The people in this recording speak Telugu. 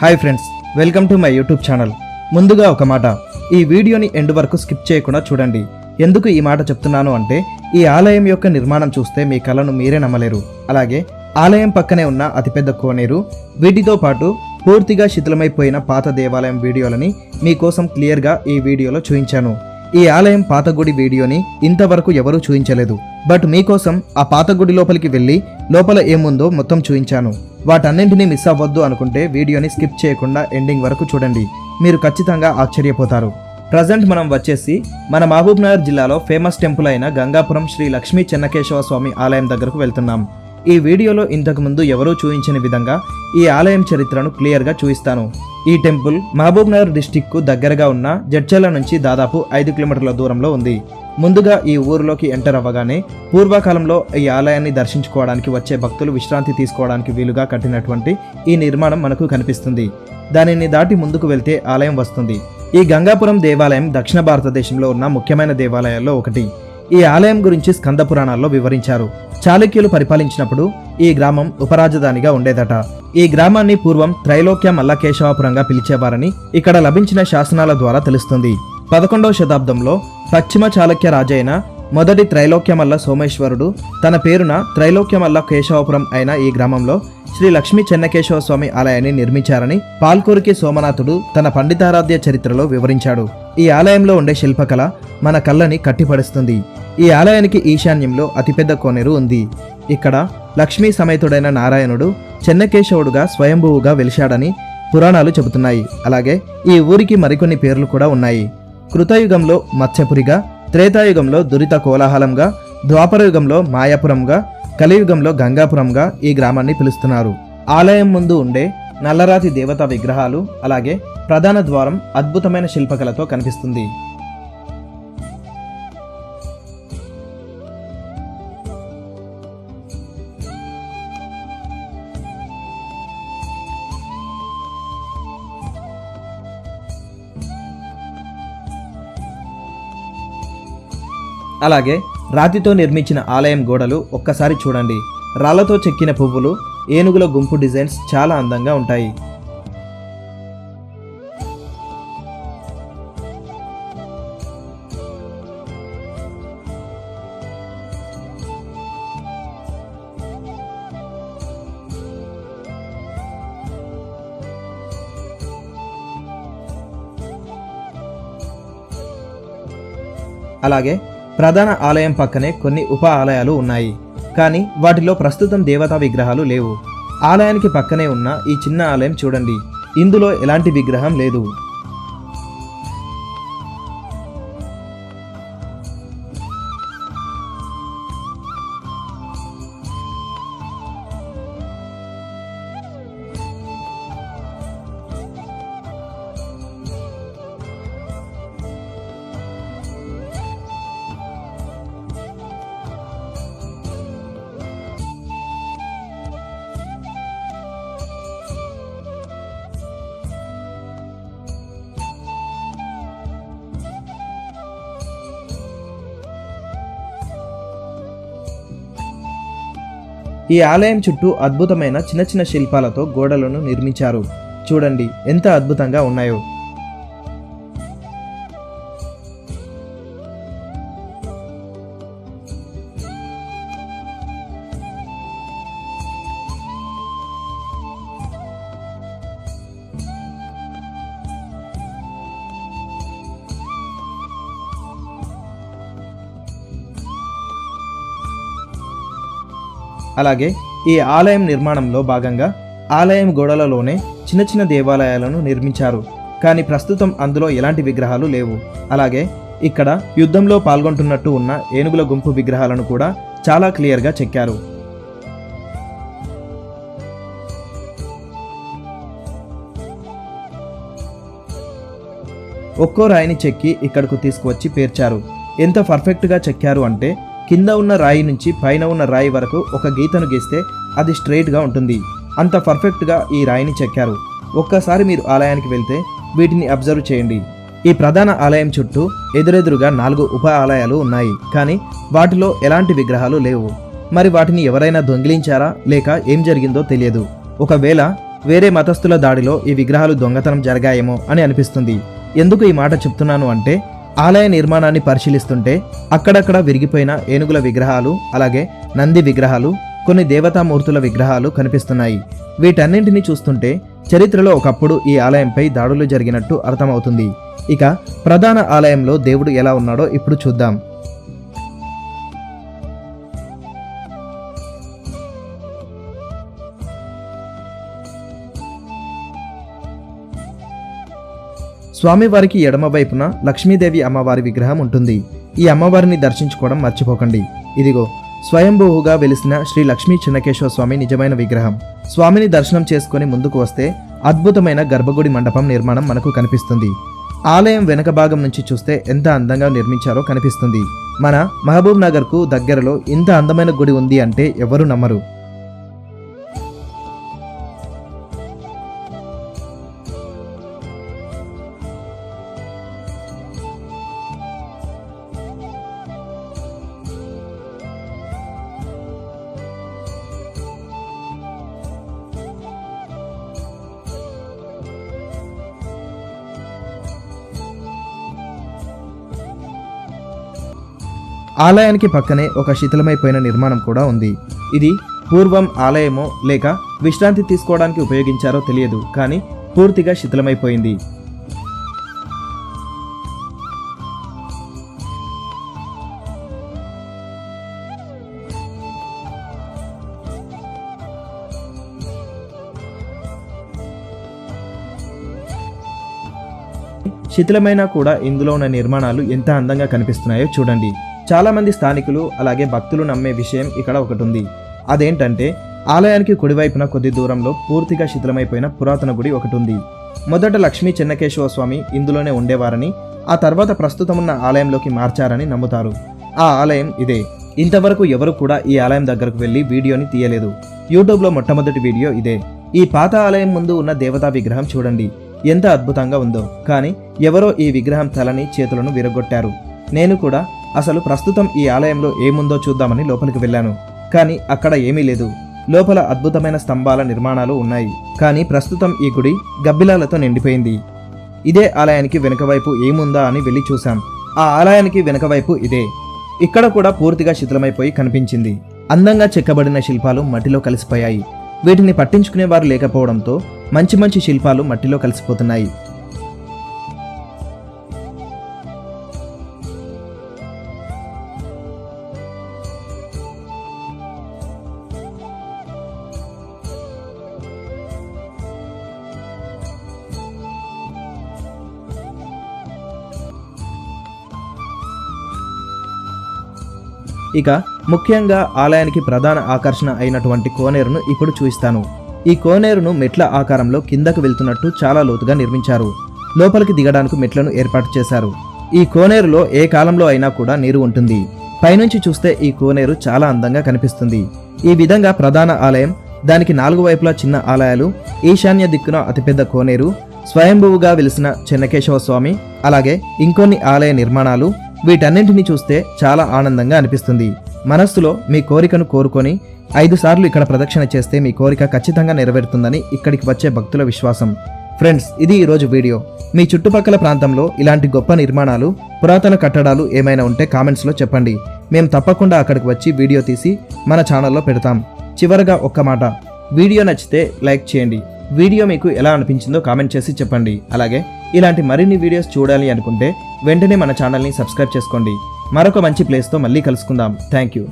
Hi friends, welcome to my YouTube channel. ముందుగా ఒక మాట, ఈ వీడియోని ఎండ్ వరకు స్కిప్ చేయకుండా చూడండి. ఎందుకు ఈ మాట చెప్తున్నాను అంటే, ఈ ఆలయం యొక్క నిర్మాణం చూస్తే మీ కళ్ళను మీరే నమ్మలేరు. అలాగే ఆలయం పక్కనే ఉన్న అతిపెద్ద కోనేరు, వీటితో పాటు పూర్తిగా శిథిలమైపోయిన పాత దేవాలయం వీడియోలని మీకోసం క్లియర్గా ఈ వీడియోలో చూపించాను. ఈ ఆలయం పాత గుడి వీడియోని ఇంతవరకు ఎవరూ చూపించలేదు. బట్ మీకోసం ఆ పాత గుడి లోపలికి వెళ్ళి లోపల ఏముందో మొత్తం చూపించాను. వాటన్నింటినీ మిస్ అవ్వద్దు అనుకుంటే వీడియోని స్కిప్ చేయకుండా ఎండింగ్ వరకు చూడండి. మీరు ఖచ్చితంగా ఆశ్చర్యపోతారు. ప్రజెంట్ మనం వచ్చేసి మన మహబూబ్నగర్ జిల్లాలో ఫేమస్ టెంపుల్ అయిన గంగాపురం శ్రీ లక్ష్మీ చెన్నకేశవ స్వామి ఆలయం దగ్గరకు వెళ్తున్నాం. ఈ వీడియోలో ఇంతకు ముందు ఎవరూ చూపించని విధంగా ఈ ఆలయం చరిత్రను క్లియర్గా చూపిస్తాను. ఈ టెంపుల్ మహబూబ్నగర్ డిస్టిక్కు దగ్గరగా ఉన్న జడ్చర్ల నుంచి దాదాపు 5 కిలోమీటర్ల దూరంలో ఉంది. ముందుగా ఈ ఊరిలోకి ఎంటర్ అవ్వగానే పూర్వకాలంలో ఈ ఆలయాన్ని దర్శించుకోవడానికి వచ్చే భక్తులు విశ్రాంతి తీసుకోవడానికి వీలుగా కట్టినటువంటి ఈ నిర్మాణం మనకు కనిపిస్తుంది. దానిని దాటి ముందుకు వెళ్తే ఆలయం వస్తుంది. ఈ గంగాపురం దేవాలయం దక్షిణ భారతదేశంలో ఉన్న ముఖ్యమైన దేవాలయాల్లో ఒకటి. ఈ ఆలయం గురించి స్కంద పురాణాల్లో వివరించారు. చాళుక్యులు పరిపాలించినప్పుడు ఈ గ్రామం ఉపరాజధానిగా ఉండేదట. ఈ గ్రామాన్ని పూర్వం త్రైలోక్య మల్లకేశవాపురంగా పిలిచేవారని ఇక్కడ లభించిన శాసనాల ద్వారా తెలుస్తుంది. 11వ శతాబ్దంలో పశ్చిమ చాళుక్య రాజైన మొదటి త్రైలోక్యమల్ల సోమేశ్వరుడు తన పేరున త్రైలోక్యమల్ల కేశవపురం అయిన ఈ గ్రామంలో శ్రీ లక్ష్మీ చెన్నకేశవ స్వామి ఆలయాన్ని నిర్మించారని పాల్కూరికి సోమనాథుడు తన పండితారాధ్య చరిత్రలో వివరించాడు. ఈ ఆలయంలో ఉండే శిల్పకళ మన కళ్ళని కట్టిపడుస్తుంది. ఈ ఆలయానికి ఈశాన్యంలో అతిపెద్ద కోనేరు ఉంది. ఇక్కడ లక్ష్మీ సమేతుడైన నారాయణుడు చెన్నకేశవుడుగా స్వయంభువుగా వెలిశాడని పురాణాలు చెబుతున్నాయి. అలాగే ఈ ఊరికి మరికొన్ని పేర్లు కూడా ఉన్నాయి. కృతయుగంలో మత్స్యపురిగా, త్రేతాయుగంలో దురిత కోలాహలంగా, ద్వాపరయుగంలో మాయాపురంగా, కలియుగంలో గంగాపురంగా ఈ గ్రామాన్ని పిలుస్తున్నారు. ఆలయం ముందు ఉండే నల్లరాతి దేవతా విగ్రహాలు అలాగే ప్రధాన ద్వారం అద్భుతమైన శిల్పకళతో కనిపిస్తుంది. అలాగే రాతితో నిర్మించిన ఆలయం గోడలు ఒక్కసారి చూడండి. రాళ్లతో చెక్కిన పువ్వులు, ఏనుగుల గుంపు డిజైన్స్ చాలా అందంగా ఉంటాయి. అలాగే ప్రధాన ఆలయం పక్కనే కొన్ని ఉప ఆలయాలు ఉన్నాయి. కానీ వాటిలో ప్రస్తుతం దేవతా విగ్రహాలు లేవు. ఆలయానికి పక్కనే ఉన్న ఈ చిన్న ఆలయం చూడండి, ఇందులో ఎలాంటి విగ్రహం లేదు. ఈ ఆలయం చుట్టూ అద్భుతమైన చిన్న చిన్న శిల్పాలతో గోడలను నిర్మించారు. చూడండి ఎంత అద్భుతంగా ఉన్నాయో. అలాగే ఈ ఆలయం నిర్మాణంలో భాగంగా ఆలయం గోడలలోనే చిన్న చిన్న దేవాలయాలను నిర్మించారు. కానీ ప్రస్తుతం అందులో ఎలాంటి విగ్రహాలు లేవు. అలాగే ఇక్కడ యుద్ధంలో పాల్గొంటున్నట్టు ఉన్న ఏనుగుల గుంపు విగ్రహాలను కూడా చాలా క్లియర్గా చెక్కారు. ఒక్కో రాయిని చెక్కి ఇక్కడకు తీసుకువచ్చి పేర్చారు. ఎంత పర్ఫెక్ట్గా చెక్కారు అంటే కింద ఉన్న రాయి నుంచి పైన ఉన్న రాయి వరకు ఒక గీతను గీస్తే అది స్ట్రైట్గా ఉంటుంది. అంత పర్ఫెక్ట్గా ఈ రాయిని చెక్కారు. ఒక్కసారి మీరు ఆలయానికి వెళ్తే వీటిని అబ్జర్వ్ చేయండి. ఈ ప్రధాన ఆలయం చుట్టూ ఎదురెదురుగా 4 ఉప ఆలయాలు ఉన్నాయి. కానీ వాటిలో ఎలాంటి విగ్రహాలు లేవు. మరి వాటిని ఎవరైనా దొంగిలించారా లేక ఏం జరిగిందో తెలియదు. ఒకవేళ వేరే మతస్థుల దాడిలో ఈ విగ్రహాలు దొంగతనం జరిగాయేమో అని అనిపిస్తుంది. ఎందుకు ఈ మాట చెప్తున్నాను అంటే, ఆలయ నిర్మాణాన్ని పరిశీలిస్తుంటే అక్కడక్కడ విరిగిపోయిన ఏనుగుల విగ్రహాలు, అలాగే నంది విగ్రహాలు, కొన్ని దేవతామూర్తుల విగ్రహాలు కనిపిస్తున్నాయి. వీటన్నింటినీ చూస్తుంటే చరిత్రలో ఒకప్పుడు ఈ ఆలయంపై దాడులు జరిగినట్టు అర్థమవుతుంది. ఇక ప్రధాన ఆలయంలో దేవుడు ఎలా ఉన్నాడో ఇప్పుడు చూద్దాం. స్వామివారికి ఎడమ వైపున లక్ష్మీదేవి అమ్మవారి విగ్రహం ఉంటుంది. ఈ అమ్మవారిని దర్శించుకోవడం మర్చిపోకండి. ఇదిగో స్వయంభూగా వెలిసిన శ్రీ లక్ష్మీ చెన్నకేశవ స్వామి నిజమైన విగ్రహం. స్వామిని దర్శనం చేసుకుని ముందుకు వస్తే అద్భుతమైన గర్భగుడి మండపం నిర్మాణం మనకు కనిపిస్తుంది. ఆలయం వెనుక భాగం నుంచి చూస్తే ఎంత అందంగా నిర్మించారో కనిపిస్తుంది. మన మహబూబ్ నగర్కు దగ్గరలో ఇంత అందమైన గుడి ఉంది అంటే ఎవరు నమ్మరు. ఆలయానికి పక్కనే ఒక శిథిలమైపోయిన నిర్మాణం కూడా ఉంది. ఇది పూర్వం ఆలయమో లేక విశ్రాంతి తీసుకోవడానికి ఉపయోగించారో తెలియదు, కానీ పూర్తిగా శిథిలమైపోయింది. శిథిలమైనా కూడా ఇందులో ఉన్న నిర్మాణాలు ఎంత అందంగా కనిపిస్తున్నాయో చూడండి. చాలా మంది స్థానికులు అలాగే భక్తులు నమ్మే విషయం ఇక్కడ ఒకటి ఉంది. అదేంటంటే, ఆలయానికి కుడివైపున కొద్ది దూరంలో పూర్తిగా శిథిలమైపోయిన పురాతన గుడి ఒకటి ఉంది. మొదట లక్ష్మీ చెన్నకేశవ స్వామి ఇందులోనే ఉండేవారని, ఆ తర్వాత ప్రస్తుతం ఉన్న ఆలయంలోకి మార్చారని నమ్ముతారు. ఆ ఆలయం ఇదే. ఇంతవరకు ఎవరు కూడా ఈ ఆలయం దగ్గరకు వెళ్ళి వీడియోని తీయలేదు. యూట్యూబ్లో మొట్టమొదటి వీడియో ఇదే. ఈ పాత ఆలయం ముందు ఉన్న దేవతా విగ్రహం చూడండి, ఎంత అద్భుతంగా ఉందో. కానీ ఎవరో ఈ విగ్రహం తలని చేతులను విరగొట్టారు. నేను కూడా అసలు ప్రస్తుతం ఈ ఆలయంలో ఏముందో చూద్దామని లోపలికి వెళ్ళాను, కానీ అక్కడ ఏమీ లేదు. లోపల అద్భుతమైన స్తంభాల నిర్మాణాలు ఉన్నాయి, కానీ ప్రస్తుతం ఈ గుడి గబ్బిలాలతో నిండిపోయింది. ఇదే ఆలయానికి వెనుకవైపు ఏముందా అని వెళ్ళి చూశాం. ఆ ఆలయానికి వెనుకవైపు ఇదే. ఇక్కడ కూడా పూర్తిగా శిథిలమైపోయి కనిపించింది. అందంగా చెక్కబడిన శిల్పాలు మట్టిలో కలిసిపోయాయి. వీటిని పట్టించుకునేవారు లేకపోవడంతో మంచి మంచి శిల్పాలు మట్టిలో కలిసిపోతున్నాయి. ఇక ముఖ్యంగా ఆలయానికి ప్రధాన ఆకర్షణ అయినటువంటి కోనేరును ఇప్పుడు చూపిస్తాను. ఈ కోనేరును మెట్ల ఆకారంలో కిందకు వెళ్తున్నట్టు చాలా లోతుగా నిర్మించారు. లోపలికి దిగడానికి మెట్లను ఏర్పాటు చేశారు. ఈ కోనేరులో ఏ కాలంలో అయినా కూడా నీరు ఉంటుంది. పైనుంచి చూస్తే ఈ కోనేరు చాలా అందంగా కనిపిస్తుంది. ఈ విధంగా ప్రధాన ఆలయం, దానికి 4 వైపులా చిన్న ఆలయాలు, ఈశాన్య దిక్కున అతిపెద్ద కోనేరు, స్వయంభువుగా వెలిసిన చెన్నకేశవ స్వామి, అలాగే ఇంకొన్ని ఆలయ నిర్మాణాలు, వీటన్నింటినీ చూస్తే చాలా ఆనందంగా అనిపిస్తుంది. మనస్సులో మీ కోరికను కోరుకొని 5 సార్లు ఇక్కడ ప్రదక్షిణ చేస్తే మీ కోరిక ఖచ్చితంగా నెరవేరుతుందని ఇక్కడికి వచ్చే భక్తుల విశ్వాసం. ఫ్రెండ్స్, ఇది ఈరోజు వీడియో. మీ చుట్టుపక్కల ప్రాంతంలో ఇలాంటి గొప్ప నిర్మాణాలు, పురాతన కట్టడాలు ఏమైనా ఉంటే కామెంట్స్లో చెప్పండి. మేము తప్పకుండా అక్కడికి వచ్చి వీడియో తీసి మన ఛానల్లో పెడతాం. చివరగా ఒక్క మాట, వీడియో నచ్చితే లైక్ చేయండి. వీడియో మీకు ఎలా అనిపించిందో కామెంట్ చేసి చెప్పండి. అలాగే ఇలాంటి మరిన్ని వీడియోస్ చూడాలి అనుకుంటే వెంటనే మన ఛానల్ని సబ్స్క్రైబ్ చేసుకోండి. మరొక మంచి ప్లేస్తో మళ్ళీ కలుసుకుందాం. Thank you.